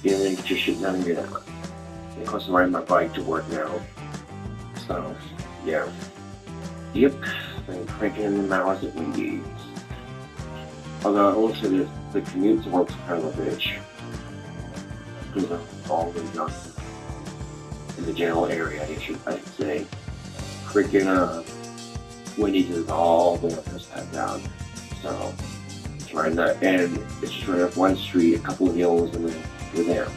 and then get your shit done and get out. Of course, I'm riding my bike to work now. So, yeah. Yep, been cranking in the hours at Wendy's. Although I will say that the commute to work's kind of a bitch. Because of all the junk in the general area, I should say. Freaking, Wendy's is all the way up this side down. So, it's right that, and it's just right up one street, a couple of hills, and then we're there.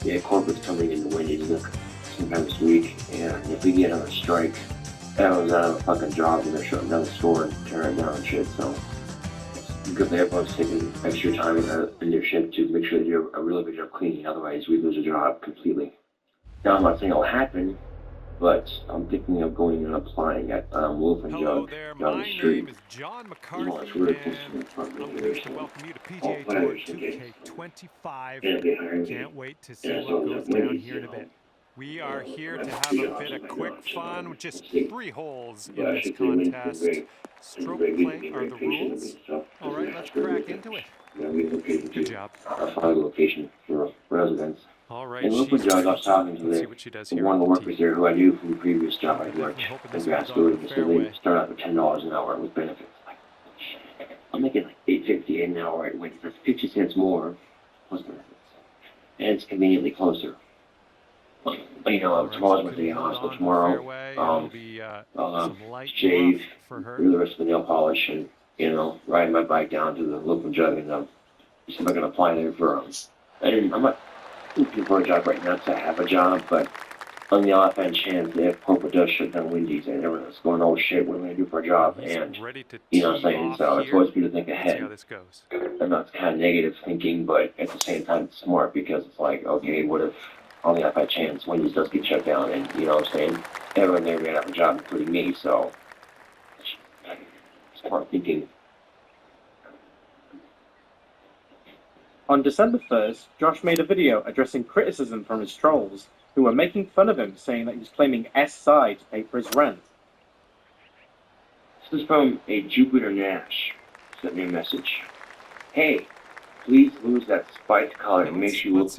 Yeah, corporate's coming into Wendy's sometime this week, and if we get on a strike, that was a fucking job, and they're shutting down the store and tearing it down and shit, so it's good that everyone's taking extra time in their shift to make sure they do a really good job cleaning, otherwise we lose a job completely. Now, I'm not saying it'll happen, but I'm thinking of going and applying at Wolf and Jug down the street. Name is John McCarthy, you know, it's really close to the I'm apartment pleased here, to so welcome you to PGA all Tour players can get 2K25. and Can't wait to see and what so goes that down Wendy's, here in a bit. We are here to have have two a jobs bit of right quick now, fun with just 3 holes but in I this should say Wendy's been contest. very Stroke good, play being are very the patient with rules. me, so All right, let's crack into it. we located Good to job. a final location for residents. All right, And Wolf and Jug, I was talking to let's see what she does here one of the with the workers tee. there who I knew from the previous job I worked Definitely hoping in this fast one's on food, the so fairway. they start out at $10 an hour with benefits. Like, I'm making like $8.50 an hour at Wendy's. That's 50 cents more plus benefits, and it's conveniently closer. You know, tomorrow's my day off, so tomorrow I'll shave, do the rest of the nail polish, and ride my bike down to the local jug, and see if I can apply there for I'm not looking for a job right now to have a job, but on the off chance that if corporate does shut down Wendy's and everyone's going, oh shit, what am I gonna do for a job? And you know what I'm saying? So it's always good to think ahead. I'm not kind of negative thinking, but at the same time it's smart because it's like, okay, what if on the off chance Wendy's does get shut down, and you know what I'm saying? Everyone there may have a job, including me. So smart thinking. On December 1st, Josh made a video addressing criticism from his trolls, who were making fun of him, saying that he was claiming SI to pay for his rent. This is from a Jupiter Nash. Sent me a message. Hey, please lose that spiked collar. It makes you look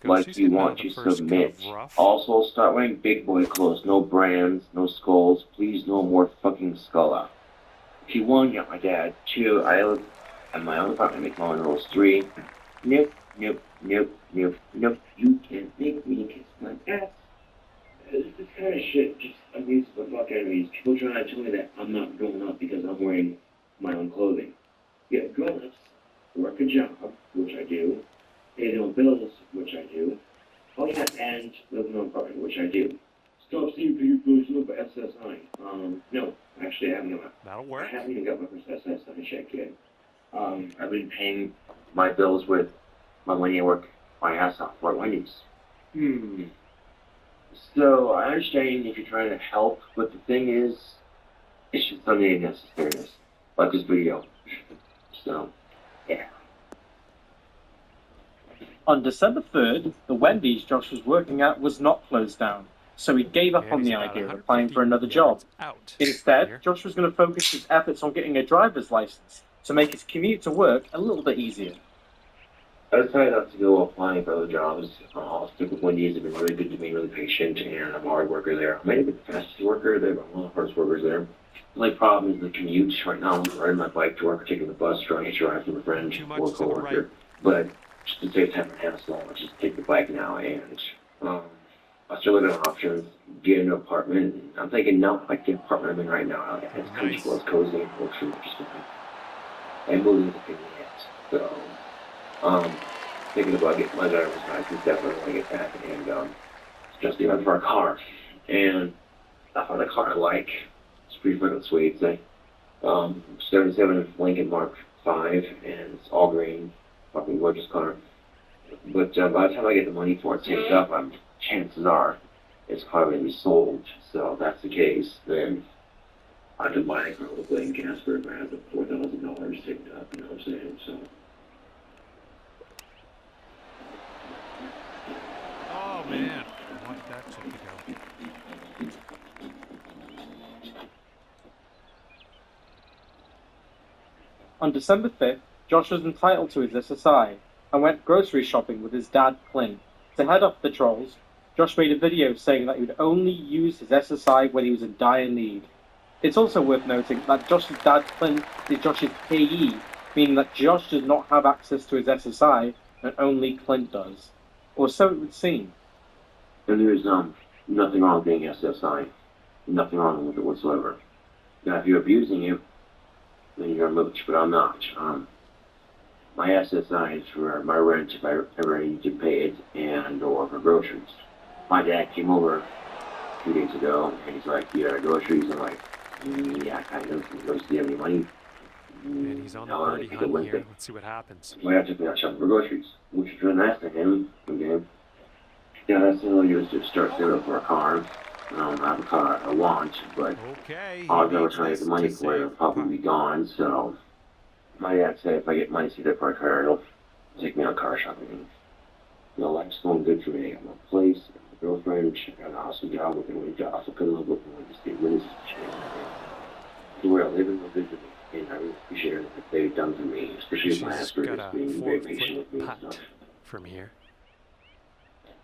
like you want to submit. Also, start wearing big boy clothes. No brands, no skulls. Please, no more fucking skull out. If you want, you got my dad. 2, I live at my own apartment. Make my own rules. 3, nope, nope, nope, nope, nope. You can't make me kiss my ass. This kind of shit just amuses the fuck out of me. People trying to tell me that I'm not growing up because I'm wearing my own clothing. Yeah, grown-ups work a job, which I do, pay their own bills, which I do, oh yeah, and live in an apartment, which I do. Stop seeing people live by SSI. No, actually I haven't even got my first SSI check yet. I've been paying my bills with my money at work, my ass off for Wendy's. So I understand if you're trying to help, but the thing is, it's just unnecessariness, like this video. So, yeah. On December 3rd, the Wendy's Josh was working at was not closed down, so he gave up on the idea of applying for another job. Instead, Josh was going to focus his efforts on getting a driver's license to make his commute to work a little bit easier. I decided not to go applying for other jobs. I'll stick with Wendy's. They've been really good to me, really patient, and I'm a hard worker there. I might have been the fastest worker there, but I'm one of the hardest workers there. The only problem is the commute. Right now, I'm riding my bike to work, or taking the bus, trying to drive from a friend or a coworker. But just to save time and hassle, I'll just take the bike now, and I'll still look at options, get an apartment. I'm thinking, no, like the apartment I'm in right now, it's comfortable, it's cozy, it works for me just fine. And moving is a pain in the ass. So, thinking about getting my driver's license, definitely want to get that, and just even for a car. And I found a car I like. It's pretty fucking sweet. It's a 77 Lincoln Mark 5, and it's all green, fucking gorgeous car. But by the time I get the money for it saved up, chances are it's probably going to be sold. So if that's the case, then I could buy it probably in Casper if I have the $4,000 saved up, you know what I'm saying? So. Oh man, I want that chip to go. On December 5th, Josh was entitled to his SSI, and went grocery shopping with his dad, Clint. To head off the trolls, Josh made a video saying that he would only use his SSI when he was in dire need. It's also worth noting that Josh's dad, Clint, is Josh's payee, meaning that Josh does not have access to his SSI, and only Clint does. Or so it would seem. And there's nothing wrong with being SSI. Nothing wrong with it whatsoever. Now, if you're abusing it, then you're a mooch, but I'm not. My SSI is for my rent if I ever need to pay it, and or for groceries. My dad came over 2 days ago, and he's like, "You got groceries?" I'm like, "Yeah, kind of. He goes, "Do you have any money?" And he's on the birdie hunt here. Let's see what happens. So I have to go out shopping for groceries, which is really nice of him. Okay. Yeah, that's the only use to start saving for a car. I don't have a car I want, but I'll go try to get the money for it. It'll probably be gone, so my dad said if I get money to for a car, it'll take me out car shopping. You know, life's going good for me. I have a place, I have a girlfriend, I got an awesome job, working with a job, so couldn't live with me to stay with us. So where I live in the good for me, and I really appreciate it that they've done for me, especially my ass for just being very patient with me and stuff. From here.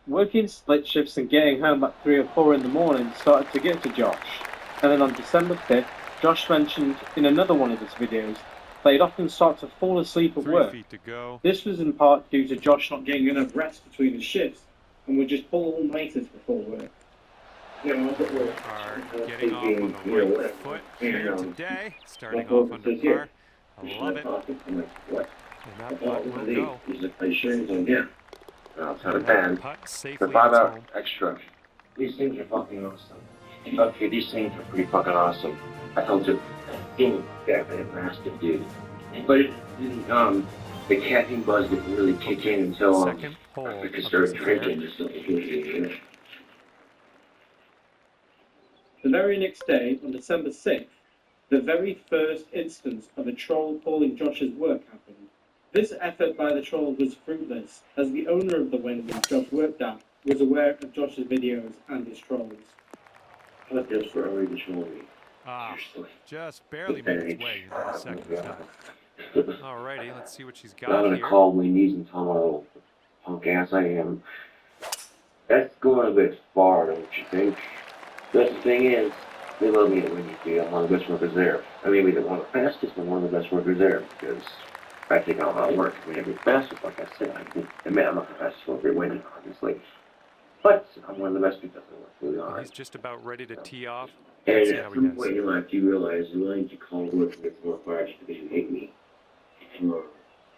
Working split shifts and getting home at 3 or 4 in the morning started to get to Josh. And then on December 5th, Josh mentioned in another one of his videos that he'd often start to fall asleep at work. This was in part due to Josh not getting enough rest between his shifts and would just pull all-nighters before work. Are getting off on the right foot here today, starting off under par. I love it. And that putt will go. Outside of band, the 5 hour extra. These things are fucking awesome. Okay, these things are pretty fucking awesome. I felt it being that massive, dude. But it didn't, the caffeine buzz didn't really kick in until I could start drinking. The very next day, on December 6th, the very first instance of a troll calling Josh's work happened. This effort by the troll was fruitless, as the owner of the Wendy's Josh worked at was aware of Josh's videos and his trolls. I left this for early to troll me. Just barely made its way into the second shot. Alrighty, let's see what she's got I'm gonna here. call my knees and tell my little punk ass I am. That's going a bit far, don't you think? But the thing is, they love me at Wendy's, dude. I'm one of the best workers there. I mean, maybe one of the fastest, but one of the best workers there, because I think I'll outwork. I mean, I'd be fastest, like I said. I mean, I'm not the fastest worker at Wendy's, obviously. But I'm one of the best because I work really hard. He's just about ready to tee off. And at some point in your life, you realize you're willing to call work and get more fired just because you hate me.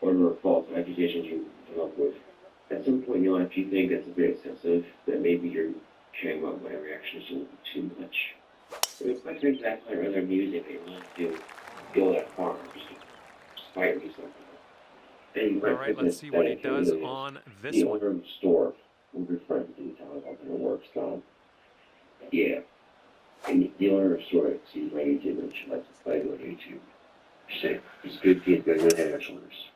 Or false accusations you come up with. At some point in your life, you think that's a bit excessive, that maybe you're caring about my reactions a little too much. So if I think that I rather music, they want to go that far, just to spite me something. Alright, let's see what he does on this the one. owner of the store, one of your friends didn't tell me about their work, so yeah. And the owner of the store sees my YouTube and she likes to play on YouTube. She said, "It's good kids, got good head on shoulders."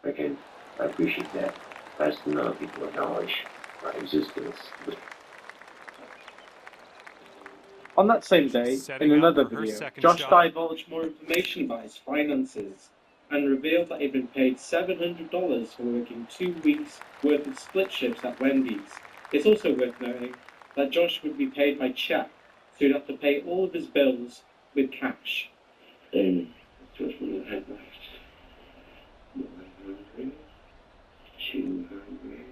I appreciate that. That's to know people acknowledge my existence. On that same day, in another video, Josh divulged more information about his finances and revealed that he'd been paid $700 for working 2 weeks' worth of split shifts at Wendy's. It's also worth noting that Josh would be paid by check, so he'd have to pay all of his bills with cash. And just what I had left. 100, 200.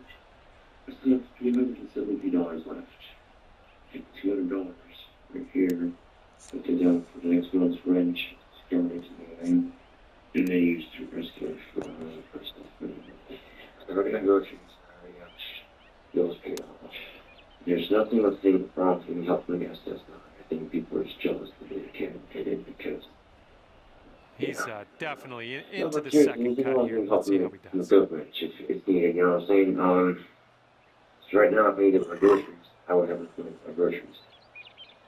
I still have $370 left. $200 right here. Put it down for the next month's rent. Going into the name. And then use the rest of it for personal food. So we're gonna go to bills paid off. There's nothing let's say with profit and help the gas does not. I think people are just jealous that they can't get in because he's definitely into the second cut here. Let's see how he does. It's needed, you know what I'm saying? So right now, if I needed my groceries, I would have to my groceries.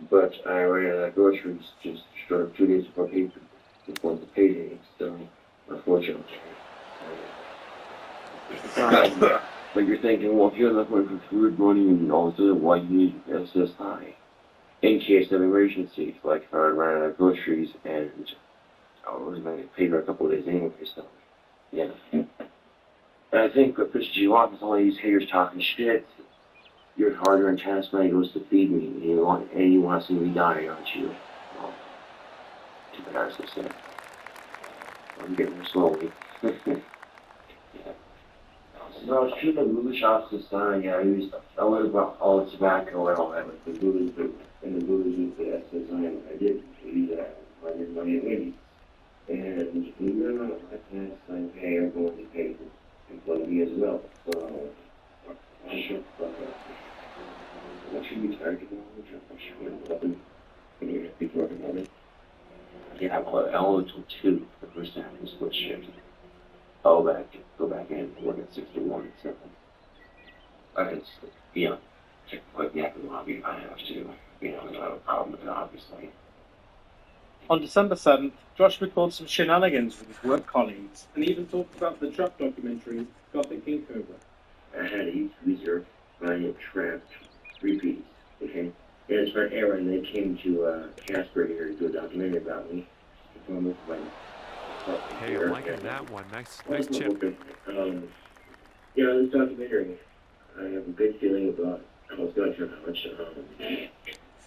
But I ran out of groceries just short of 2 days before the payday, so unfortunately. But you're thinking, well, if you have enough money for food, money, and all this other, why do you need SSI? In case of emergency, like if I ran out of groceries and I was going to get paid for a couple of days anyway, so yeah. And I think what pisses you off is all these haters talking shit. You're harder and tennis money goes to feed me, and you want to see me die, aren't you? Well, too bad, as I said. I'm getting there slowly. Yeah. So I was treating the movie shops this time. Yeah, I learned about all the tobacco and all that, like the booze, and the booze with the SSI. I did use that. I did money at Wendy's. And believe it or not, my parents signed pay are going to pay for employee as well. So I should I should be tired of it. I should have been before the morning. Yeah, well, I only took 2 the first time in split shift. Go back in and work at 61 and 7. I can, check quick nap in the lobby if I have to. I don't have a problem with it, obviously. On December 7th, Josh recorded some shenanigans with his work colleagues and even talked about the drug documentary Gothic King Cobra. I had a user buying a trapped repeats, okay? And it's for Aaron, they came to Casper here to do a documentary about me. Hey, I'm liking that one. Nice chip. This documentary, I have a good feeling about how it's going to turn out.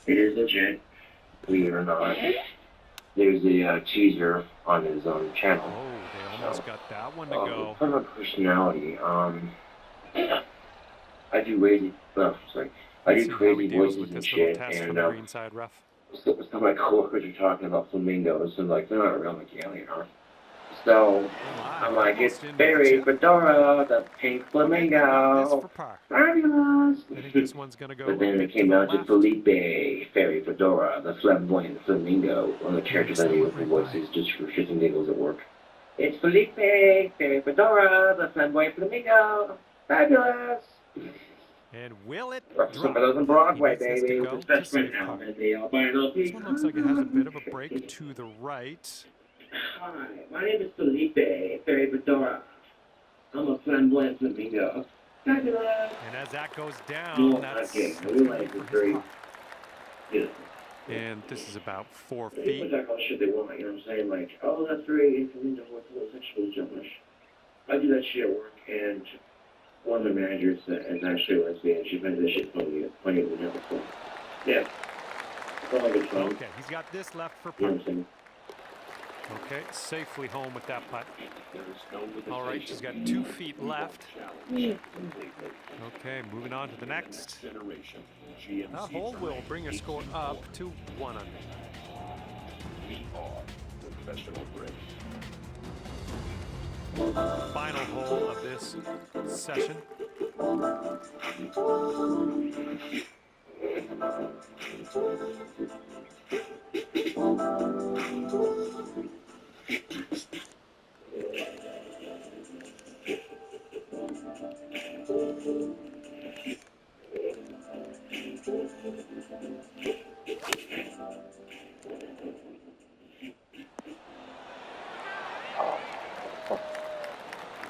It is legit, believe it or not. There's a teaser on his channel. Oh, they almost got that one to go. From my personality, I do crazy voices and shit, and some of my coworkers are talking about flamingos, and like they're not real like alien, huh? So I'm like, it's Barry Fedora, the pink flamingo. Fabulous. I think this one's gonna go. But then it came down to Felipe, Barry Fedora, the flamboyant flamingo, one of the characters I knew for voices just for shits and giggles at work. It's Felipe, Barry Fedora, the flamboyant flamingo. Fabulous. And will it some of those on Broadway, baby. With his best friend now. And they all buy an LP. This one looks like it has a bit of a break to the right. Hi, my name is Felipe Barry Fedora. I'm a flamboyant flamingo. Fabulous. And as that goes down, that's very beautiful. And this is about 4 feet. People talk about shit they want, you know what I'm saying? Like, oh, that's very influential, what's a little sexual jumpish. I do that shit at work, and one of the managers is actually a lesbian. She finds that shit funny as we never thought. Yeah. It's all good fun. Okay, he's got this left for putt. You know what I'm saying? Okay, safely home with that putt. All right, she's got 2 feet left. Okay, moving on to the next. That hole will bring your score up to 1 under. Final hole of this session.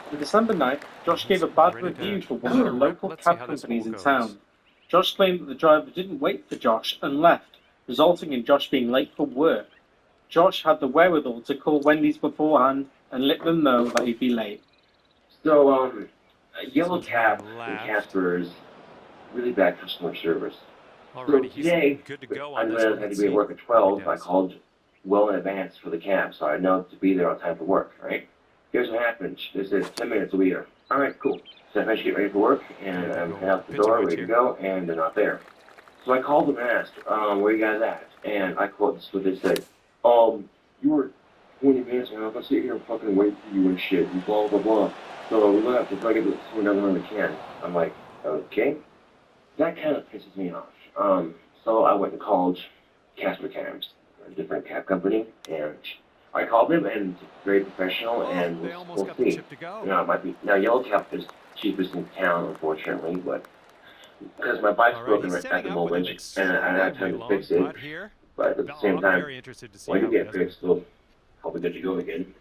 On December 9th, Josh gave a bad review for one of the local cab companies in town. Josh claimed that the driver didn't wait for Josh and left, resulting in Josh being late for work. Josh had the wherewithal to call Wendy's beforehand and let them know that he'd be late. So, a yellow cab in Casper is really bad customer service. Already, so today, good to go I on had to be at work at 12. I called well in advance for the cab, so I know to be there on time for work, right? Here's what happened. They said 10 minutes will be here. All right, cool. So I finish get ready for work, and I'm heading out the door, ready to go, and they're not there. So I called them and asked, where you guys at? And I quote, this is what they said. You were 20 minutes, and I'm going to sit here and fucking wait for you and shit, and blah, blah, blah. So we left until I get to another one of the can. I'm like, okay. That kind of pisses me off. So I went and called Casper Cabs, a different cab company, and I called them, and very professional, and we'll see. Now, it might be, now, Yellow Cab is cheapest in town, unfortunately, but because my bike's broken at the moment, and I have time to fix it, but at the same time, when you get fixed, we'll probably good to go again.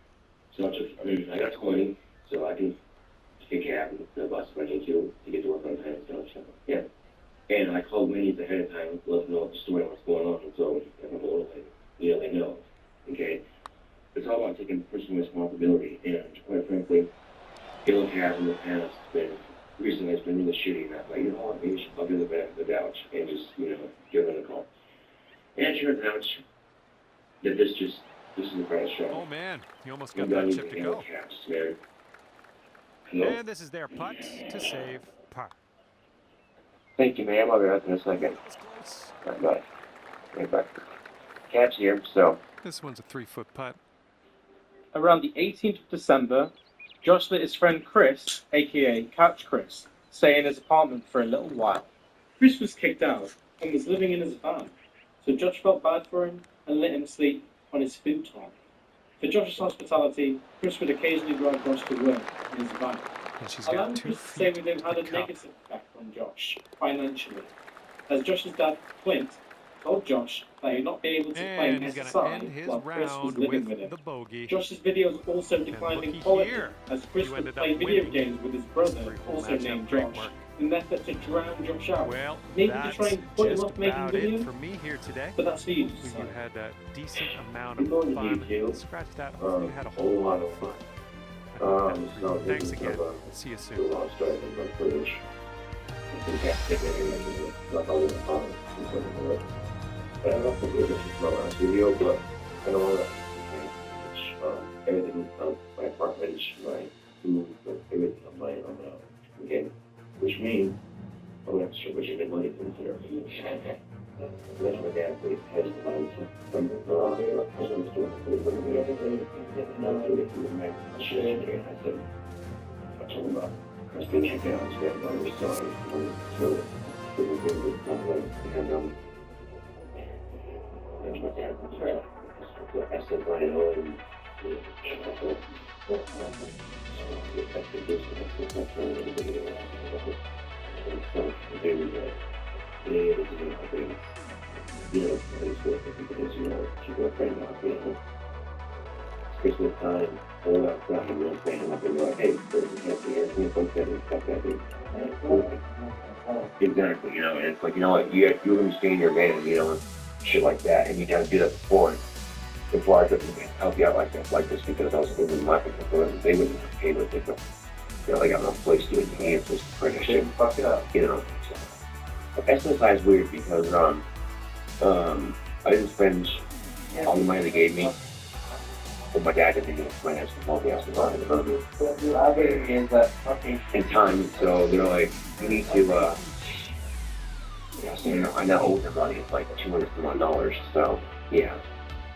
So I got 20, so I can take a cab and the bus if I need to get to work on time and stuff. So, yeah. And I called Winnie's ahead of time to let them know the story and what's going on, so everyone they know. Okay? It's all about taking personal responsibility, and quite frankly, Yellow Cab in the past been in the shooting that, like, you know what, maybe I'll do the benefit of the doubt and just, give them a call. And it turns out that this is a crash shot. Oh man, he almost got that chip to go. And this is their putt to save par. Thank you, ma'am. I'll be back in a second. Bye. Right back. Caps here, so. This one's a 3-foot putt. Around the 18th of December, Josh let his friend Chris, aka Couch Chris, stay in his apartment for a little while. Chris was kicked out and was living in his van, so Josh felt bad for him and let him sleep on his futon. For Josh's hospitality, Chris would occasionally drive Josh to work in his van. And she's Allowing got 2 Chris to stay feet with him had a cup. negative effect on Josh, financially, as Josh's dad, Clint, told Josh that he'd not be able to play And he's going to SSI end his while Chris was round living with with him. the bogey. Josh's videos also declined in looky quality, here. as Chris You would ended play up video winning. games with his brother, Three-hole also matchup, named great Josh, work. in an effort to drown Josh out. Well, Maybe to that's try and put him just off making about it videos, for me here today. but that's for you to You decide. had a decent amount We're of going to fun. detail. Scratch that. You had a whole whole lot of fun. So Thanks again. See you soon. footage. Fantastic. Like all the fun. I don't know if this is my last video, but I don't want to everything of my apartment, my food, everything of my again, which means I'm going to have to start pushing the money from here. That's my dad, but he has the money from the garage. I said, I told him about I was going to check out his grandmother's son. So, there's my dad. I said, I know him. Christmas time, all outside, and we're saying, like, hey, exactly, and it's like, and you're going to stay in your van, shit like that, and you got to do that before I could help you out like this, because I was living my people, they wouldn't pay with it, but, they got no place to enhance this credit shit, fuck it up, so. But SSI is weird because, I didn't spend all the money they gave me. Well, my dad didn't even finance the multi-house in time, so they're like, you need to, I now owe them money. It's like $200 so yeah.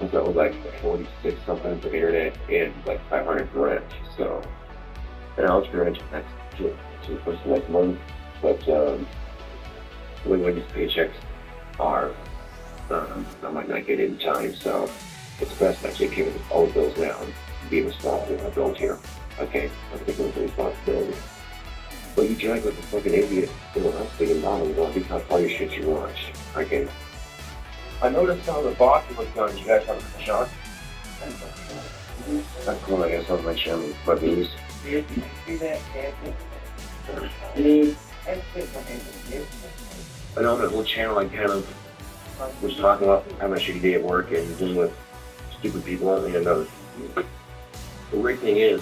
And so it was like 46 something for internet and like 500 for rent. So, and I was going to next to the first next month, but when these paychecks are, I might not get it in time, so it's best that I take care of all the bills now and be responsible for my bills here. Okay, I'm taking the responsibility. But you drag like a fucking idiot in the last thing in you want to become all your shit you want. Okay. I noticed how the box was done. You guys have a shot? That's cool, I guess, on my channel, my views. I know that whole channel, I kind of was talking about having a shitty day at work and dealing with stupid people, and the weird thing is,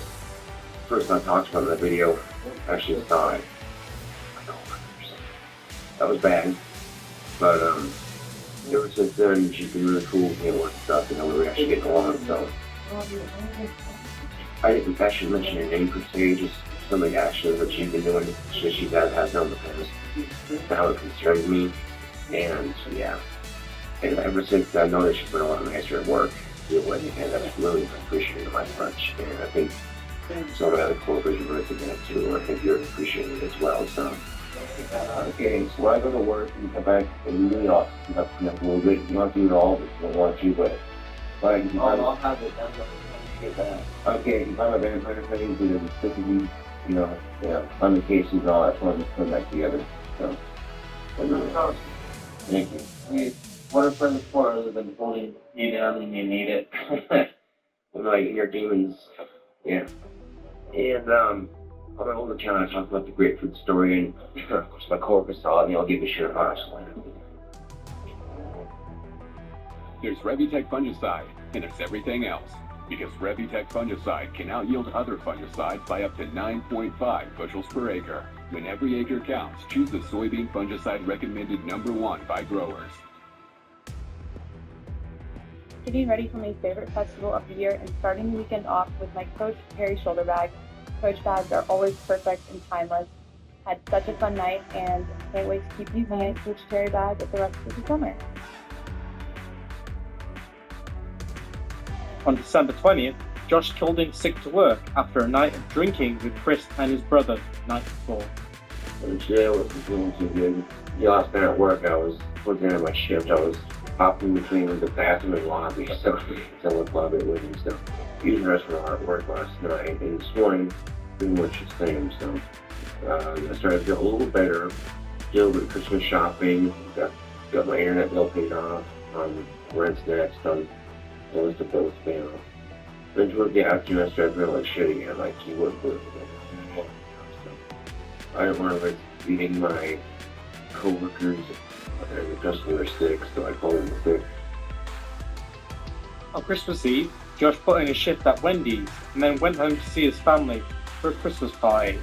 first I talked about in that video, actually saw it. That was bad, but ever since then, she's been really cool, and stuff, we were actually getting along, so. I didn't actually mention her name per se, just some of the actions that she's been doing, shit she has done in the past, how it concerns me, and yeah. And ever since I know that she's been a lot nicer at work, and that's really appreciated my bunch, and I think some of the other coworkers are really thinking that too, and I think you're appreciating it as well, so. Okay, so I go to work and come back and really off, a little bit, you don't do it all, if you don't want to, but I'll have it done. Okay, if I'm a vampire thing, do the specifically, on the cases and all that, so I'll just put them back together, so. Thank you. Hey, what are friends for other than pulling you down when you need it? Like your demons, yeah. And on my older channel, I talked about the grapefruit story, and of course my coworker saw it, and I'll give a shit about it. There's Revitech fungicide, and there's everything else. Because Revitec fungicide can out-yield other fungicides by up to 9.5 bushels per acre. When every acre counts, choose the soybean fungicide recommended #1 by growers. Getting ready for my favorite festival of the year and starting the weekend off with my Coach Perry shoulder bag. Coach bags are always perfect and timeless. Had such a fun night and can't wait to keep using it, Coach Perry bag the rest of the summer. On December 20th, Josh called in sick to work after a night of drinking with Chris and his brother the night before. And today I wasn't feeling too good. The last night at work, I was towards the end of my shift. I was hopping between the bathroom and lobby, so I would love it with me. So using the restaurant at work last night, and this morning, pretty much the same. So I started to feel a little better. Did a little bit of Christmas shopping. Got my internet bill paid off. Rent's next. Those the bills paid off. Then toward the afternoon, I started feeling like shit again. Like you wouldn't believe it. I didn't want to feeding my coworkers and the customer sick, so I called in sick. On Christmas Eve, Josh put in a shift at Wendy's and then went home to see his family for a Christmas party.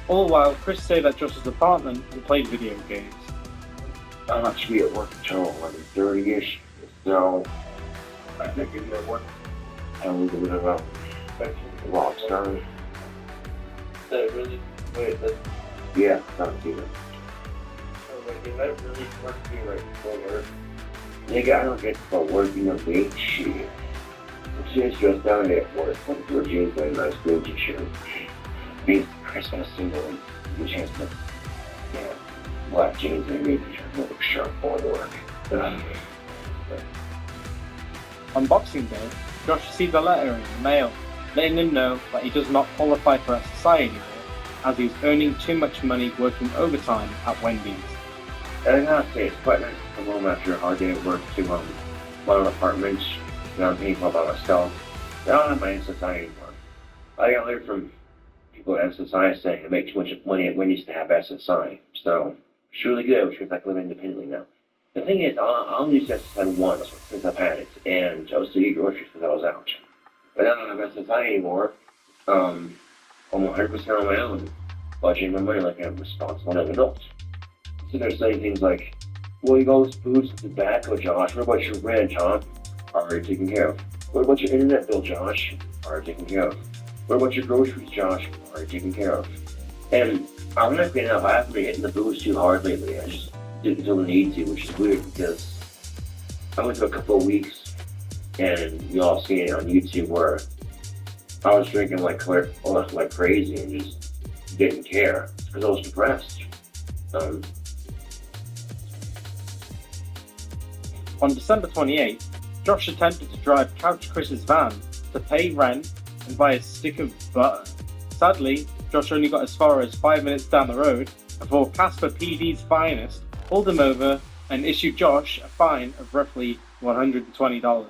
All the while, Chris stayed at Josh's apartment and played video games. I'm actually at work until 11:30ish, so I think it's at work. I was a bit of a rock star. That really, wait, that's, Yeah, not either. wait, that really worked me right before work. Nigga, I don't get for working a big shit. I'm just dressed down at work. Put your jeans and a nice green t-shirt. Being Christmas single, you chance to, black jeans and a green t-shirt. Look sharp for work. On Boxing Day, Josh received a letter in the mail letting him know that he does not qualify for SSI anymore, as he's earning too much money working overtime at Wendy's. And I gotta say, it's quite nice to come home after a hard day at work to my own apartment that I'm paying for by myself. I don't have my SSI anymore. I got a letter from people at SSI saying I make too much money at Wendy's to have SSI. So it's really good, which means I can live independently now. The thing is, I only used SSI once since I've had it, and I was to eat groceries because I was out. But now I don't have SSI anymore. I'm 100% on my own, budgeting my money like I'm responsible as an adult. So they're saying things like, well, you got all this booze and tobacco, Josh. What about your rent, huh? Already taken care of. What about your internet bill, Josh? Already taken care of. What about your groceries, Josh? Already taken care of. And ironically enough, I haven't been hitting the booze too hard lately. I just didn't feel the need to, which is weird because I went through a couple of weeks, and you all seen it on YouTube where I was drinking like crazy and just didn't care because I was depressed. On December 28th, Josh attempted to drive Couch Chris's van to pay rent and buy a stick of butter. Sadly, Josh only got as far as 5 minutes down the road before Casper PD's finest pulled him over and issued Josh a fine of roughly $120.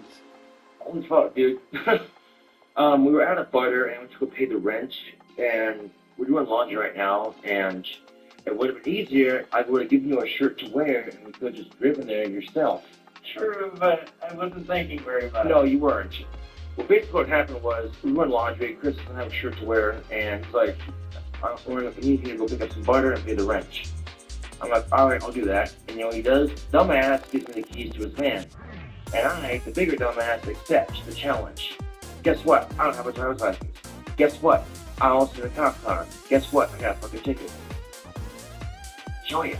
Holy fuck, dude. We were out of butter and we went to go pay the rent, and we're doing laundry right now, and it would have been easier. I would have given you a shirt to wear and we could have just driven there yourself. True, but I wasn't thinking very much. No, you weren't. Well, basically what happened was we were in laundry, Chris doesn't have a shirt to wear, and it's like, we need to go pick up some butter and pay the rent. I'm like, alright, I'll do that. And you know what he does? Dumbass gives me the keys to his van. And I, the bigger dumbass, accepts the challenge. Guess what? I don't have a driver's license. Guess what? I also in a cop car. Guess what? I got a fucking ticket. Joyous.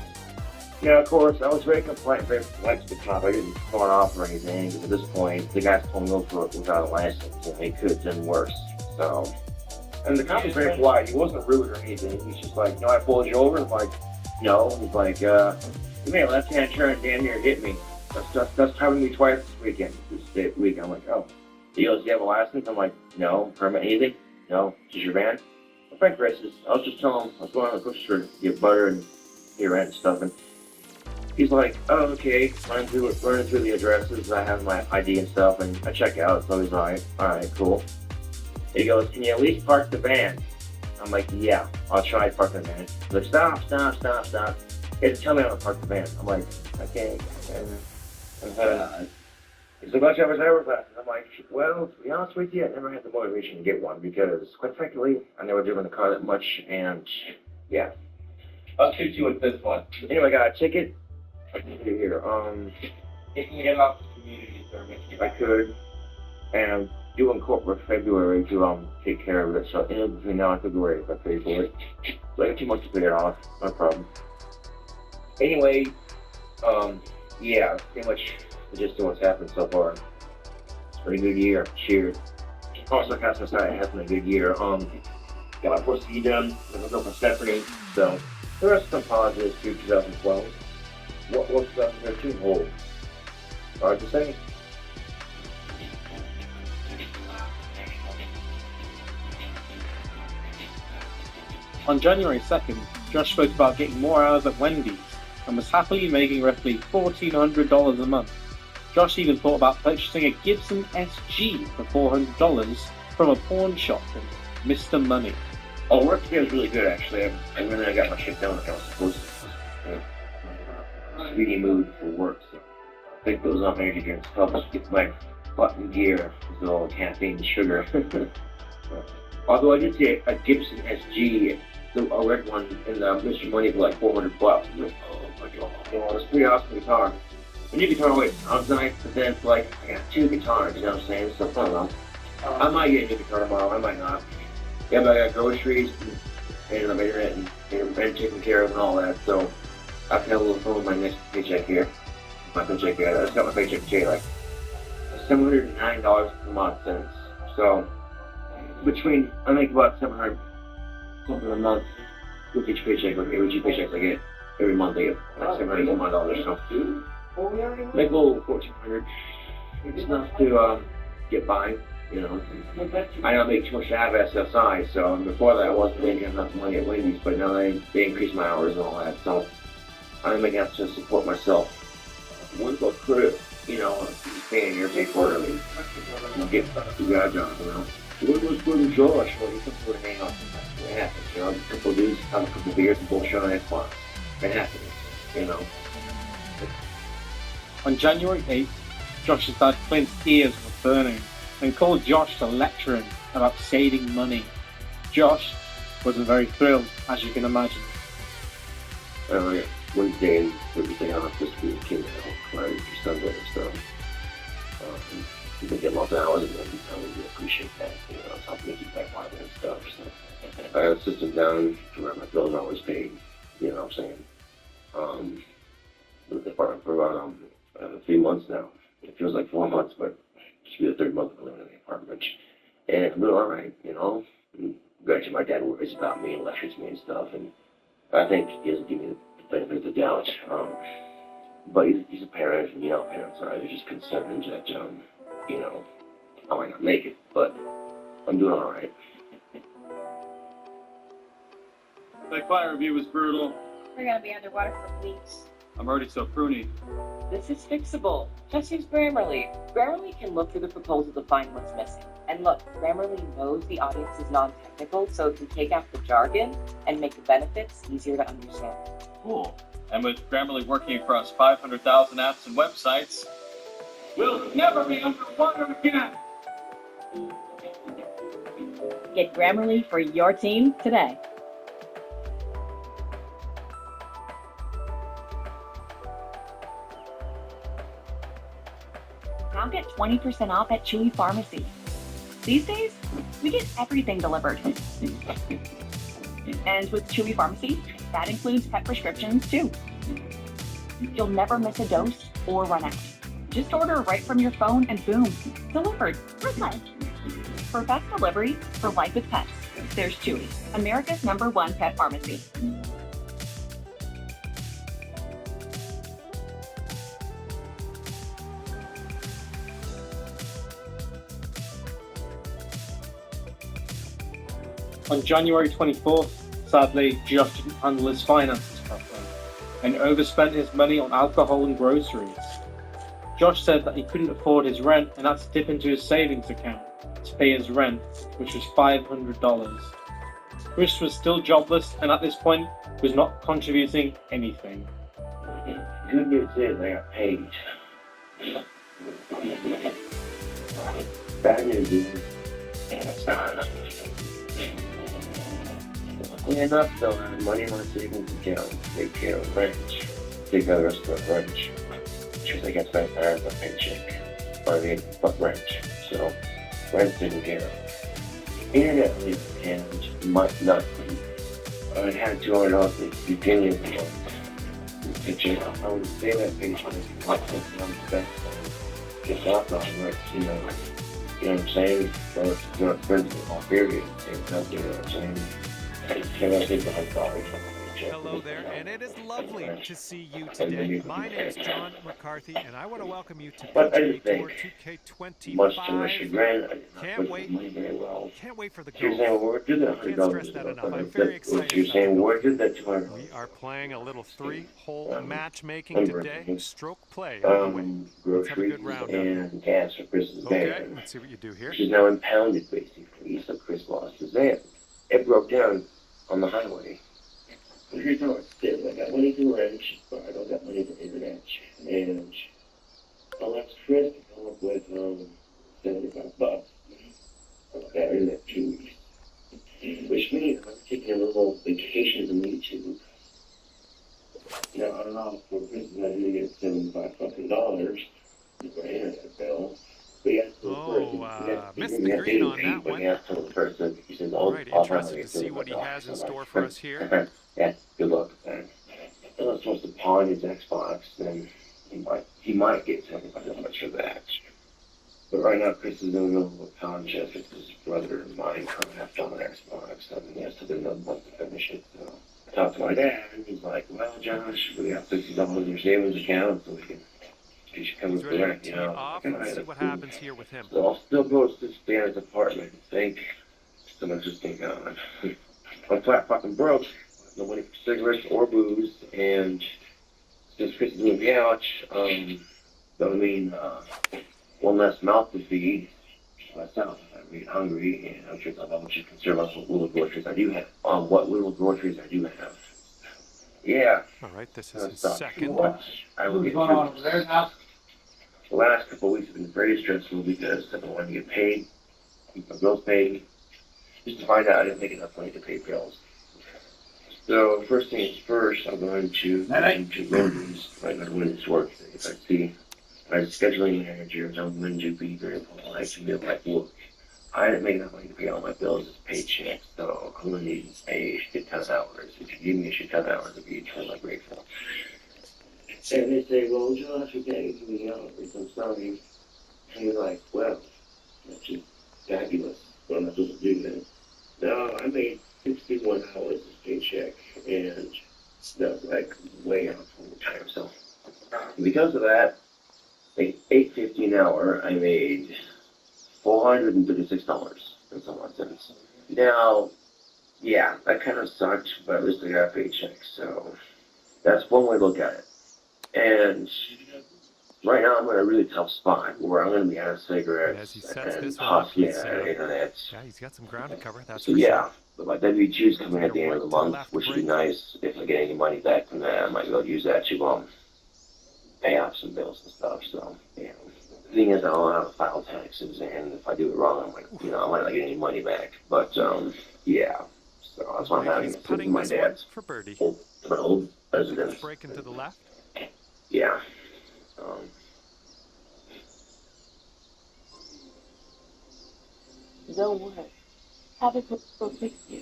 Yeah, of course, I was very compliant, very polite to the cop. I didn't throw it off or anything, because at this point, the guys pulled me over without a license, and they could have done worse. So, and the cop was very polite. He wasn't rude or anything. He's just like, I pulled you over. And I'm like, no. He's like, you made a left-hand turn and damn near hit me. That's happened to me twice this weekend. This week. I'm like, oh. He goes, do you have a license? I'm like, no. Permit, anything? No. Is your van? My friend Chris I was just telling him I was going on the grocery store to get butter and get rent and stuff, and he's like, oh, okay, running through the addresses. I have my ID and stuff, and I check out, so he's like, alright, cool. He goes, can you at least park the van? I'm like, yeah, I'll try to park the van. He's like, stop. He had to tell me how to park the van. I'm like, okay. So about driver's license classes. I'm like, well, to be honest with you, I never had the motivation to get one because, quite frankly, I never driven the car that much, and yeah. I'll shoot you with this one. Anyway, I got a ticket. I can get here. It can get off the community service. If I could, and I'm doing corporate February to take care of it. So in between now and February, if I pay for it, so I got 2 months to pay it off. No problem. Anyway, yeah, pretty much the gist of what's happened so far. It's a pretty good year. Cheers. Also, Casper side has been a good year. Got my first ski done. I'm gonna go for Stephanie. So there are some positives to 2012. What will 2013 hold? Hard to say. On January 2nd, Josh spoke about getting more hours at Wendy's and was happily making roughly $1,400 a month. Josh even thought about purchasing a Gibson SG for $400 from a pawn shop called Mr. Money. Oh, work today was really good, actually. I went and I got my shit done like I was supposed to. Really mood for work, so I think those energy drinks help us get my butt in gear with all the caffeine and sugar. Although I did see a Gibson SG, a red one, in the Mr. Money for like $400. I'm like, oh my god, you know, it's a pretty awesome guitar. A new guitar always sounds nice, but then it's like, I got 2 guitars, you know what I'm saying? So I don't know. I might get a new guitar tomorrow, I might not. Yeah, but I got groceries and I'm internet and rent taken care of and all that, so I can have a little fun with my next paycheck here. My paycheck here, I just got my paycheck today, like $709 a month since. So between, I make about $700 something a month with each paycheck, like every 2 paychecks I get every month. I get like $700 so make a little $1,400. It's enough to get by, you know. I don't make too much to have SSI, so before that I wasn't making enough money at Wendy's, but now they increased my hours and all that, so I'm making enough to support myself. One book crib, you know, paying your pay quarterly. You get you got a job, you know. What was good with Josh? Well, he comes over to hang out sometimes. It happens, you know. A couple of dudes have a couple of beers and bullshit on Xbox. It happens, you know. On January 8th, Josh's dad Clint's ears were burning and called Josh to lecture him about saving money. Josh wasn't very thrilled, as you can imagine. Wednesday and everything off just to be a kid, you know, Friday through Sunday and stuff. You can get lots of hours and then I really appreciate that, you know, it's helping me keep back quiet and stuff. So I have a system down to where my bills are always paid, you know what I'm saying? With the apartment for about 3 months now. It feels like 4 months, but it should be the 3rd month of living in the apartment. And I'm doing alright, you know. Granted, my dad worries about me and lectures me and stuff, and I think he doesn't give me the benefit of the doubt. But he's a parent, and you know, parents are they're just concerned that, you know, I might not make it, but I'm doing alright. That client review was brutal. We're gonna be underwater for weeks. I'm already so pruny. This is fixable. Just use Grammarly. Grammarly can look through the proposal to find what's missing. And look, Grammarly knows the audience is non-technical, so it can take out the jargon and make the benefits easier to understand. Cool. And with Grammarly working across 500,000 apps and websites, we'll never be underwater again! Get Grammarly for your team today. Now get 20% off at Chewy Pharmacy. These days, we get everything delivered. And with Chewy Pharmacy, that includes pet prescriptions too. You'll never miss a dose or run out. Just order right from your phone and boom, delivered for life. For fast delivery for life with pets, there's Chewy, America's #1 pet pharmacy. On January 24th, sadly, Josh didn't handle his finances properly and overspent his money on alcohol and groceries. Josh said that he couldn't afford his rent and had to dip into his savings account to pay his rent, which was $500. Chris was still jobless and at this point was not contributing anything. Good news is I got paid. Bad news is, luckily enough, though, I have money in my savings account to take care of rent, take care of the rest of the rent, which I get spent as a paycheck, or I mean, but rent, so rent's taken care of. Internet leave and might not be. I had $200 at the beginning of the month. Paycheck, I would say that paycheck is not something I'm spent on. Just off on, right, you know what I'm saying? So it's not expensive, all period. It's not, you know what I'm saying? Hello there, and it is lovely to see you today. My name's John McCarthy, and I want to welcome you to PGA Tour 2K25. Much to my chagrin, I Can't wait. money very well. Can't wait for the You're saying, golf. well, we're doing that Can't stress that enough. I'm very excited. You're saying, where did that $200? We are playing a little 3-hole matchmaking today. Stroke play on the way. Let's have a good round and gas for Chris's van. Okay, let's see what you do here. Which is now impounded, basically, so Chris lost his van. It broke down on the highway. But here's how it did. I got money for wrench, but I don't got money for internet. And I'll ask Chris to come up with $75 for that internet 2 weeks. Which means I'm taking a little vacation from YouTube. Now, I don't know if Chris is going to get $75 for an internet bill. Missed the green on that one. All right, interested to see what he has in store for us here. Yeah, good luck. Unless he wants to pawn his Xbox, then he might get $75 for that. But right now, Chris is in the middle of a contest with his brother and mine coming after on an Xbox, and he has to do another month to finish it. So I talked to my dad, and he's like, "Well, Josh, we got $60 in your savings account, so you should come with the rent, you know." Let's see what happens here with him. So I'll still go to this Dan's apartment, I think. Still interesting going. I'm flat fucking broke. No money for cigarettes or booze, and since Chris is moving out, that would mean one less mouth to feed myself if I'm really hungry, and I'm sure I'll have to consider what little groceries I do have. What little groceries I do have. Yeah. All right, this is his second. I will get through this. The last couple of weeks have been very stressful because I don't want to get paid, keep my bills paid, just to find out I didn't make enough money to pay bills. So first things first, I'm going to Wendy's. I'm going to Wendy's work. If I see my scheduling manager, I'm going to be very polite and be like, look, I didn't make enough money to pay all my bills as paychecks, so I'm going to need a shit ton of hours. If you give me a shit ton of hours, I'll be eternally grateful. And they say, well, Josh, you can't give me hours. I'm sorry. And you're like, well, that's just fabulous. What am I supposed to do then? No, I made 61 hours as paycheck, and that's like way out from the time. So because of that, like $8.50 an hour, I made $436 and some odd cents. Now, yeah, that kind of sucked, but at least I got a paycheck. So that's one way to look at it. And right now I'm in a really tough spot where I'm going to be out of cigarettes and possibly out of internet. Yeah, he's got some ground to cover. That's so yeah, but my W-2's coming at the end of the month, which would be nice. If I get any money back from that, I might be able to use that to pay off some bills and stuff. So yeah, the thing is, I don't have to file taxes, and if I do it wrong, I might not get any money back. But yeah, so that's why I'm having to sit with my dad's old residence. Breaking to the left. Yeah. Don't worry. Have it go fix you.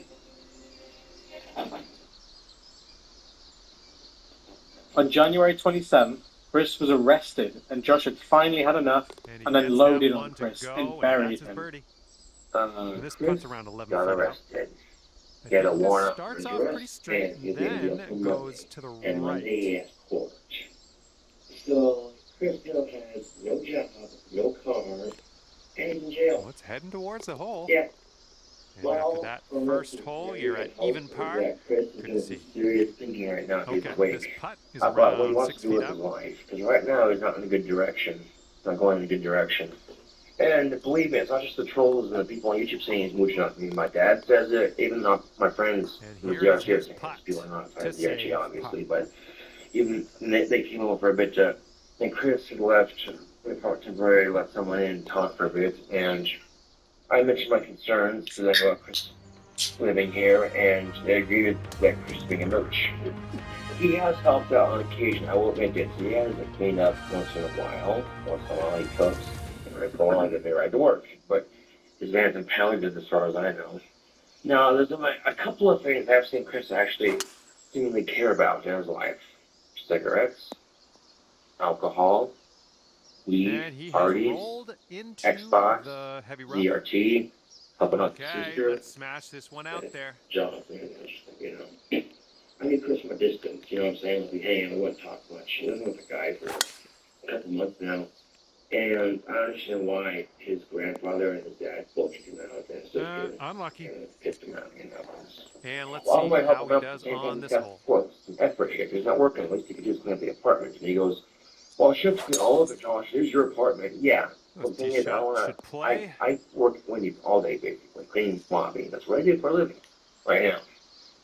On January 27th, Chris was arrested, and Josh had finally had enough and then loaded on Chris and buried him. This puts around 11 got feet arrested. Get a warrant. Starts off pretty straight, and then goes to the right. So Chris Hill has no job, no car, and in jail. Well, it's heading towards the hole. Yeah. And after that first hole, you're at even par. Good to see. Serious thinking right now. Okay, this putt is about what he around wants 6 to do feet with up. his life. Because right now he's not in a good direction. He's not going in a good direction. And believe me, it's not just the trolls and the people on YouTube saying he's mooching off me. My dad says it, even though my friends who are DRG saying people are not fans of DRG, obviously, but even they came over for a bit. And Chris had left we thought temporarily let someone in and talk for a bit, and I mentioned my concerns to them about Chris living here, and they agreed that Chris being a merch. He has helped out on occasion, I will admit it. He has cleaned up once in a while. Once in a while he cooks, and right for a while they ride to work. But his van's impounded as far as I know. Now, there's a couple of things I've seen Chris actually seemingly care about in his life. Cigarettes, alcohol, weed, parties, Xbox, ZRT, helping out the sister. Let's smash this one out there. Jonathan, you know. I need Chris my distance, you know what I'm saying? We hang out, I wouldn't talk much. I've been with the guy for a couple months now. And I understand why his grandfather and his dad both kicked him out. And unlucky. Kicked him out, you know. And let's see how he does on this hole. Well, some effort here. If he's not working, at least he could just clean up the apartment. And he goes, well, I should clean all of it, Josh. Here's your apartment. Yeah. The thing is, I work at Wendy's all day, basically, cleaning, mopping. That's what I do for a living right now.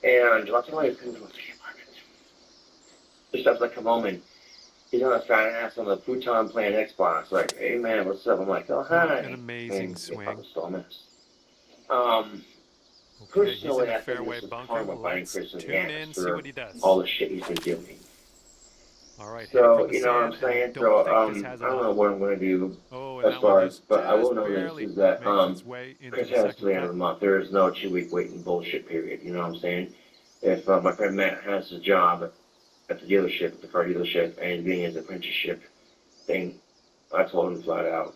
And lots of money is coming from the apartment. Just after I come home and he's on a fat ass on the futon playing Xbox, like, hey man, what's up? I'm like, oh hi. An amazing swing. Personally, I think fairway this is bunker. karma biting Chris in the ass See what he does. all the shit he's been doing. All right. So, you know what I'm saying? So, I don't know what I'm going to do as far as, but I will know this is that, Chris has to the end of the month. There is no 2-week waiting bullshit period. You know what I'm saying? If my friend Matt has a job at the dealership, at the car dealership, and he's getting his apprenticeship thing, I told him flat out,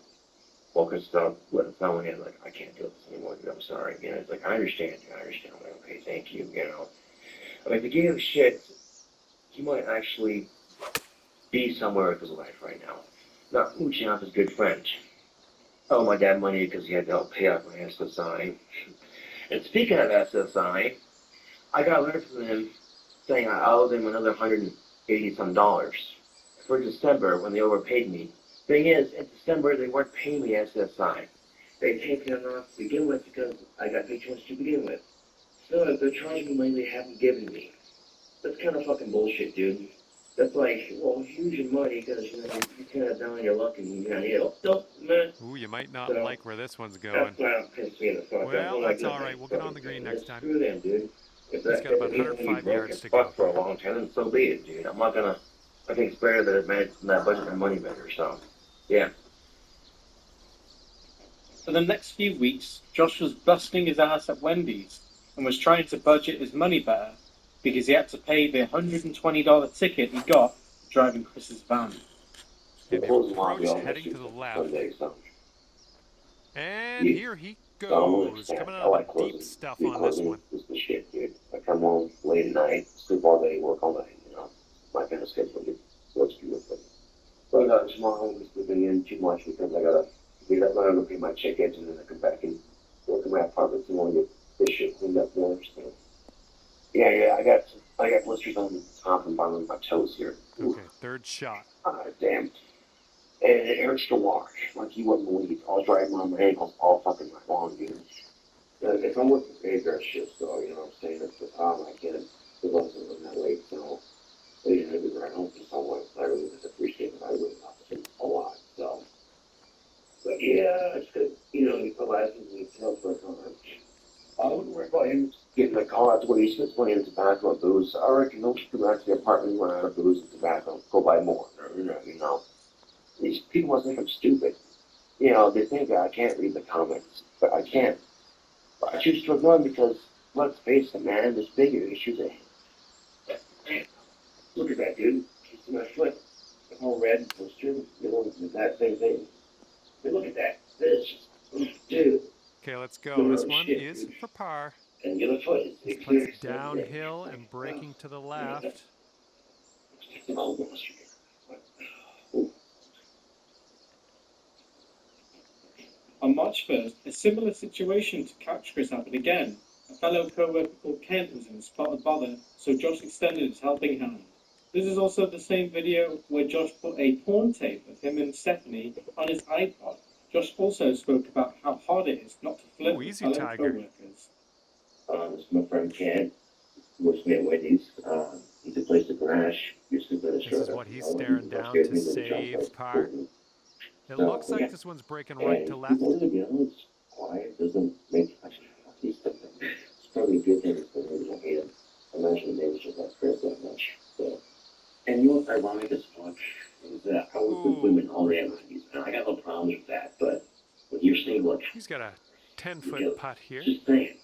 well, Chris, let someone in, like, I can't do this anymore, dude, I'm sorry. You know, it's like, I understand. I'm like, okay, thank you, you know. I mean, if he gave him shit, he might actually be somewhere with his life right now. Not mooching off his good friend. Oh, my dad money because he had to help pay off my SSI. And speaking of SSI, I got a letter from him saying I owed them another $180-some for December when they overpaid me. Thing is, in December they weren't paying me SSI. They paid me off to begin with because I got paid too much to begin with. So they're charging me money they haven't given me. That's kind of fucking bullshit, dude. That's like, well, huge in money because, you know, you kind of down on your luck and you know, don't, man. Ooh, you might not like where this one's going. That's why I'm pissed me in the fuck. Well, that's all right. We'll get on the green next time. Screw them, dude. He's got about 105 yards to go. For a long time, and so be it, dude. I'm not gonna. I think it's better that that budget my money better. So, yeah. For the next few weeks, Josh was busting his ass at Wendy's and was trying to budget his money better because he had to pay the $120 ticket he got for driving Chris's van. Heavy approach heading to the left. And here he goes. Coming out of the deep stuff on this one. This is the shit, dude. I come home late at night, sleep all day, work all night, you know. My kind of schedule gets what's good with it. But tomorrow I'm sleeping in too much because I gotta pay my tickets and then I come back and work in my apartment and want to get this shit cleaned up more. So yeah, I got blisters on the top and bottom of my toes here. Okay, third shot. Damn. And it hurts to walk. Like you wouldn't believe. I was driving on my ankles all fucking night long, dude. If I'm working graveyard shifts, though, you know what I'm saying? That's the problem. I can't. It wasn't that late, so they didn't have to run home for someone. I really just appreciate it. I really love a lot, so. But yeah, it's good. You know, you put license and you tell for a time. I wouldn't worry about him getting the car. That's what he spends money on tobacco and booze. I reckon he'll go back to the apartment, run out of booze and tobacco, go buy more. You know. These people must think I'm stupid. You know, they think that I can't read the comments, but I can't. But I choose to ignore them because, let's face it, man, there's bigger issues at hand. Look at that, dude. You see my foot? The whole red blister, you know, that same thing. But look at that. This just, dude. Okay, let's go. This one is for par. And the other foot is puts downhill and braking to the left. On March 1st, a similar situation to Couch Chris happened again. A fellow co-worker called Kent was in spotted bother, so Josh extended his helping hand. This is also the same video where Josh put a porn tape of him and Stephanie on his iPod. Josh also spoke about how hard it is not to flirt with fellow co-workers. This is my friend Kent, works me at Wendy's. He's a place to crash. This is what he's staring down to save par. It looks like this one's breaking right to left. It's quiet, doesn't make much these things. It's probably a good thing because maybe don't hate him. I imagine maybe just not Chris that much. So, and you know what's ironic as fuck is that I work with women all day at Wendy's, and I got no problems with that. But when you're saying, look, he's got a 10-foot putt here. Just saying.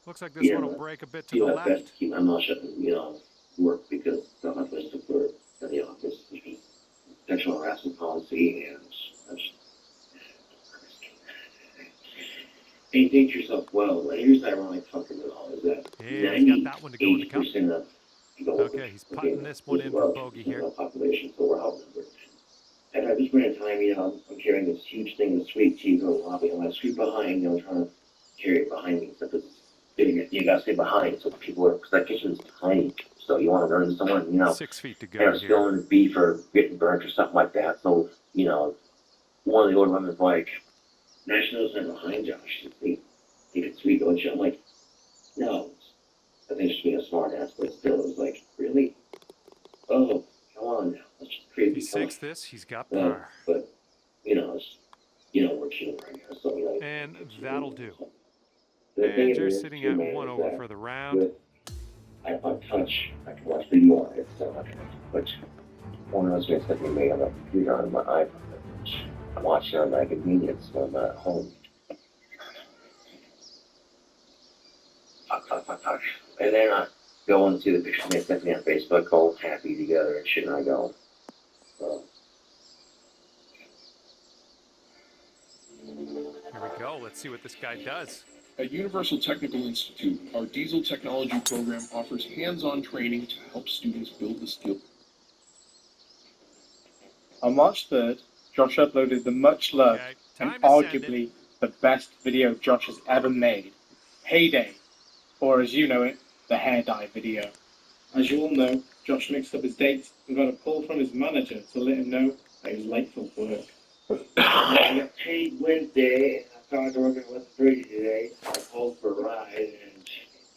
Looks like this one will break a bit to the left. Best to keep my mouth shut and, work because it's not my place to flirt in the office. There's just sexual harassment policy and and you think to yourself, well, and here's the ironic fucking of it all is that he's got that one to go in the cup. Of Okay, he's putting this one in for bogey here. Population, so we're outnumbered. And at this point in time, I'm carrying this huge thing of sweet tea go lobby, and I sweep behind, trying to carry it behind me. So you gotta stay behind, so people because that kitchen's tiny. So you want to run into someone, 6 feet to go here. Spilling beef or getting burnt or something like that. So, one of the older women's like, Nationals are behind Josh. Think it's sweet, don't you? I'm like, no. I think she's being a smart ass, but still, it was like, really? Oh, come on now. Let's just create If he sinks this, he's got par. But, we're chilling right now. So, and that'll do. And you're sitting at 1 over for the round. I touch. I can watch video on it, so I can put one of those things that we made on the computer on my iPhone. I watch it on my convenience when I'm at home. Fuck. And then I go and see the pictures they sent me on Facebook, all happy together and shit, and I go. So. Here we go. Let's see what this guy does. At Universal Technical Institute, our diesel technology program offers hands-on training to help students build the skill. On March 3rd, Josh uploaded the much-loved and arguably the best video Josh has ever made, Heyday, or as you know it, the hair dye video. As you all know, Josh mixed up his dates and got a call from his manager to let him know that he was late for work. I got paid Wednesday, and I started working with 30 today. I called for a ride and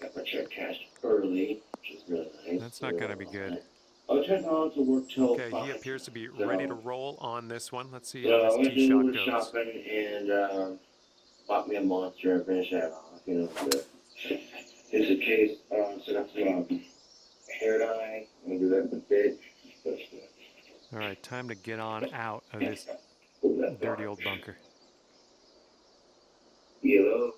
got my check cashed early, which is really nice. That's not going to be good. I'll turn on to work till 5. Okay, he appears to be ready to roll on this one. Let's see how this tee shot goes. Shopping and bought me a monster and finish that off. Here's the case. So that's hair dye. I'm gonna do that with it. All right, time to get on out of this dirty old bunker. Yellow.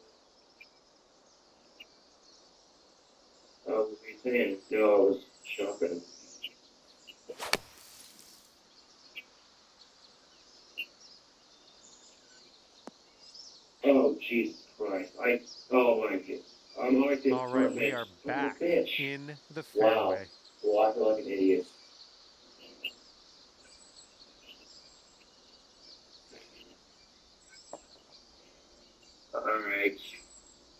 What were you saying? No, I was shopping. Oh, Jesus Christ. Oh my God. All right, we are back in the fairway. Wow. Well, I feel like an idiot. Alright.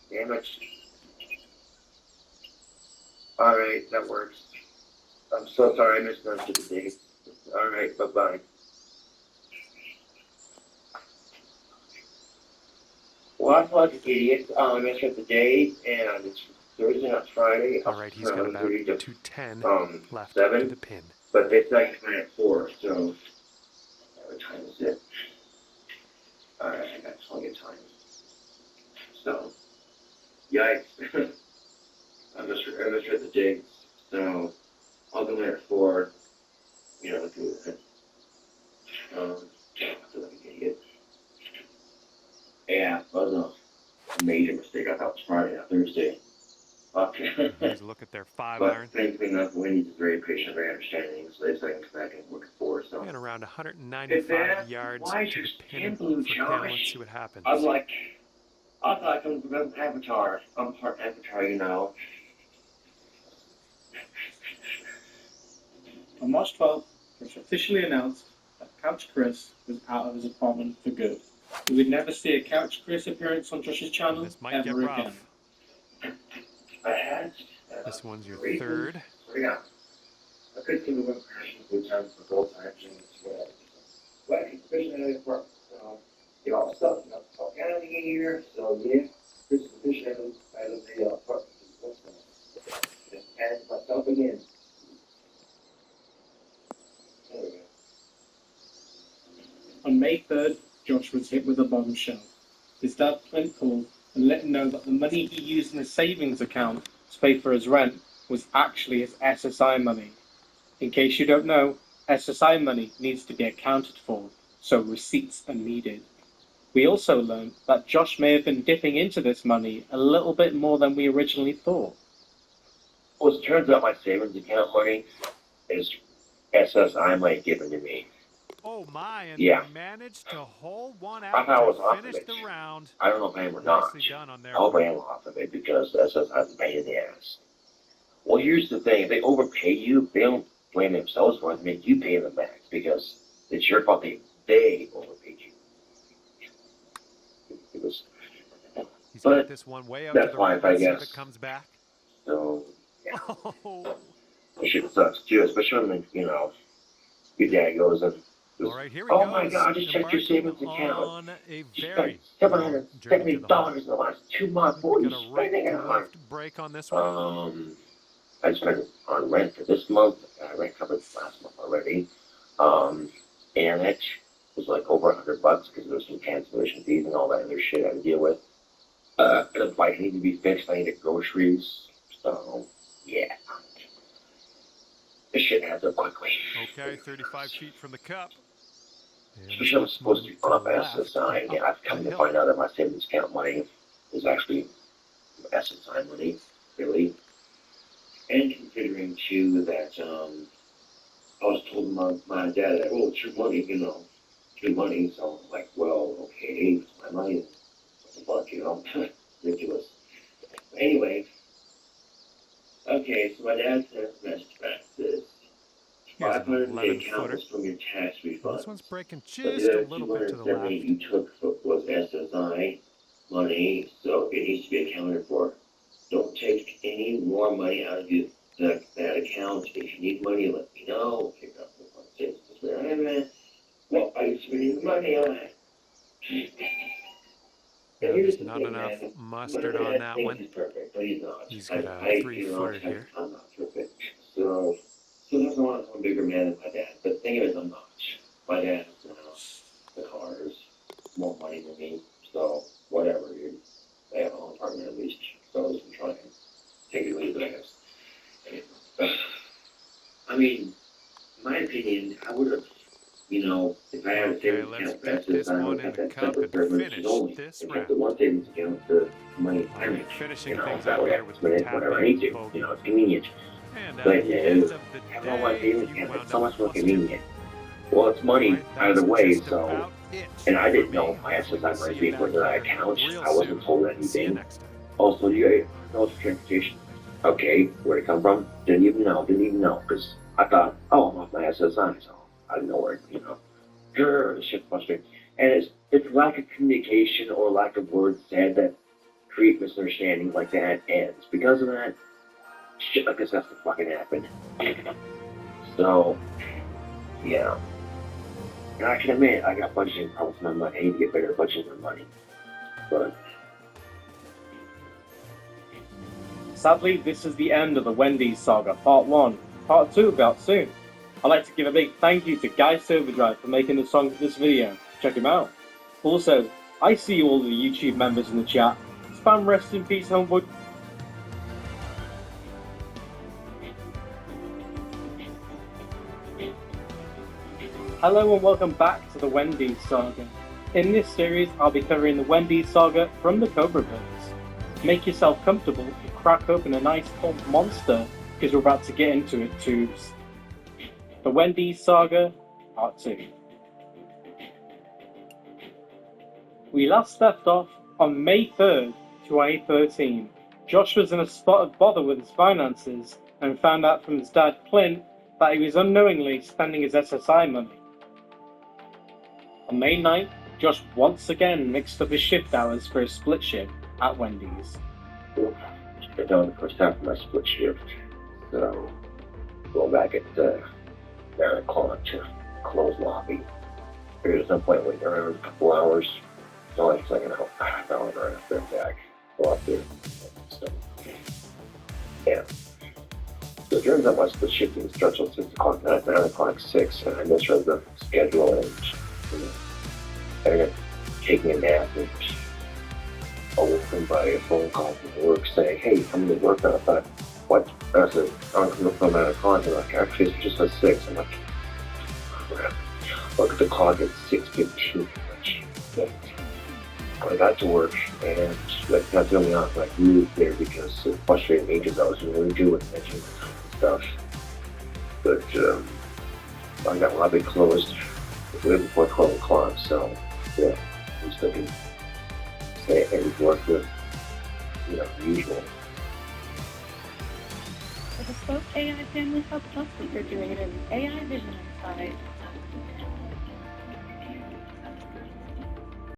Damn it. Alright, that works. I'm so sorry I missed most of the day. Alright, bye-bye. Well, I feel like an idiot. I messed up the days, and it's Thursday, not Friday. All right, he's got about 210 left 7, to the pin. But they said I can at 4, so what time is it? All right, I got plenty of time. So, yikes! I misread the dates, so I'll go in at 4. Do it. I feel like an idiot. Yeah, that was a major mistake. I thought it was Friday, not Thursday. Okay. Here's a look at their 5-iron. Thankfully enough, Wendy's is very patient, very understanding, so they said I can come back and look for so. And around 195 yards to the pin for him. Let's see what happens. I thought I come from Avatar. I'm part Avatar, On March 12th, it was officially announced that Couch Chris was out of his apartment for good. We would never see a Couch Chris appearance on Josh's channel ever again. This one's your third. Yeah. I could see the one crashing 3 times for both times. But especially in the apartment. Get all the stuff, talk out of here. So, yeah, Chris is fishing out of the apartment. Just add myself again. There we go. On May 3rd, Josh was hit with a bombshell. His dad Clint called and let him know that the money he used in his savings account to pay for his rent was actually his SSI money. In case you don't know, SSI money needs to be accounted for, so receipts are needed. We also learned that Josh may have been dipping into this money a little bit more than we originally thought. Well, it turns out my savings account money is SSI money given to me. Oh my, and yeah. They managed to hold one I out thought I was to off finish of it. the round. I don't know if I am or not. Nicely done on their I hope I part. am off of it because SSI is a pain in the ass. Well, here's the thing. If they overpay you, they don't blame themselves for it. They make you pay them back because it's your fault they overpaid you. It was... He's got this one way out to the right. Let's see if it comes back. So, yeah. Oh. It shit sucks too, especially when, you know, your dad goes and goes, All right, here he oh goes. my God, just check your savings account. On a You very spent $770 in the last 2 months. What are you spending it on? Break on this one. I spent on rent for this month. Rent covered last month already. And it was like over $100 because there was some cancellation fees and all that other shit I had to deal with. The bike needed to be fixed. I needed groceries. So, yeah. This shit adds up quickly. Okay, 35 feet from the cup. Which I was supposed to be on SSI. Yeah, I've come to find out that my savings account money is actually SSI money, really. And considering too that I was told my dad that, oh, it's your money, you know, it's your money. So I'm like, well, okay, it's my money. What the fuck, you know? Ridiculous. Anyway, okay, so my dad sent us a message back that says 500 account was from your tax refund. This one's breaking just a little bit to the left. You took was SSI money, so it needs to be accounted for. Don't take any more money out of that account. If you need money, let me know. Pick up the savings. Well, are you spending the money on it? There's not enough mustard on that one. He's perfect, but he's not. He's got a 3-footer here. I'm not perfect. So there's no one I'm a bigger man than my dad. But the thing is, I'm not. My dad has the house, the cars, more money than me. So whatever, dude. They have a home apartment at least. So I was trying to take it or leave it, I guess. I mean, in my opinion, I would have, you know, if I had a savings account for SSI, I would have had that separate privilege only. If I had the one savings account for money I make, you know, that way I can spend it whenever I need to. You know, it's convenient. But having all my savings accounts, it's so much more convenient. Well, it's money either way, so... And I didn't know my SSI money being put in that account. I wasn't told anything. Also, you know transportation. Okay, where'd it come from? Didn't even know, because I thought, oh, I'm off my SSI, so I didn't know where, you know. It's shit frustrating. And it's lack of communication or lack of words said that create misunderstandings like that ends. Because of that, shit like this has to fucking happen. So, yeah. And I can admit, I got budgeting problems with my money. I need to get better at budgeting my money. But sadly, this is the end of the Wendy's saga, part 1. Part 2 about soon. I'd like to give a big thank you to Guy Silverdrive for making the song for this video. Check him out. Also, I see all the YouTube members in the chat. Spam rest in peace, homeboy. Hello and welcome back to the Wendy's saga. In this series, I'll be covering the Wendy's saga from the Cobra Birds. Make yourself comfortable and crack open a nice cold monster, because we're about to get into it, tubes. The Wendy's saga, part 2. We last left off on May 3rd, 2013. Josh was in a spot of bother with his finances and found out from his dad Clint that he was unknowingly spending his SSI money. On May 9th, Josh once again mixed up his shift hours for a split shift at Wendy's. I done the first half of my split shift, so going back at 9 o'clock to close lobby. There's no point waiting around a couple hours. So it's like an hour right after I'm back. Go out there. So, yeah. So it turns out my split shift starts at 6 o'clock, 9 o'clock, 6, and I misread the schedule and I ended up taking a nap and awoken by a phone call from work saying, "Hey, I'm going to work on it." I thought, what? I said, I'm going to come out of college. I'm like, actually, it's just at 6. I'm like, crap. Look at the clock at 6:15. I got to work, and that's the only out like really there because it frustrated me because I was really good with mentioning stuff. But I got lobby closed way before 12 o'clock, so yeah, I'm still can stay and work with, usual. The Bespoke AI family helps us with your doing it in AI Vision Insight.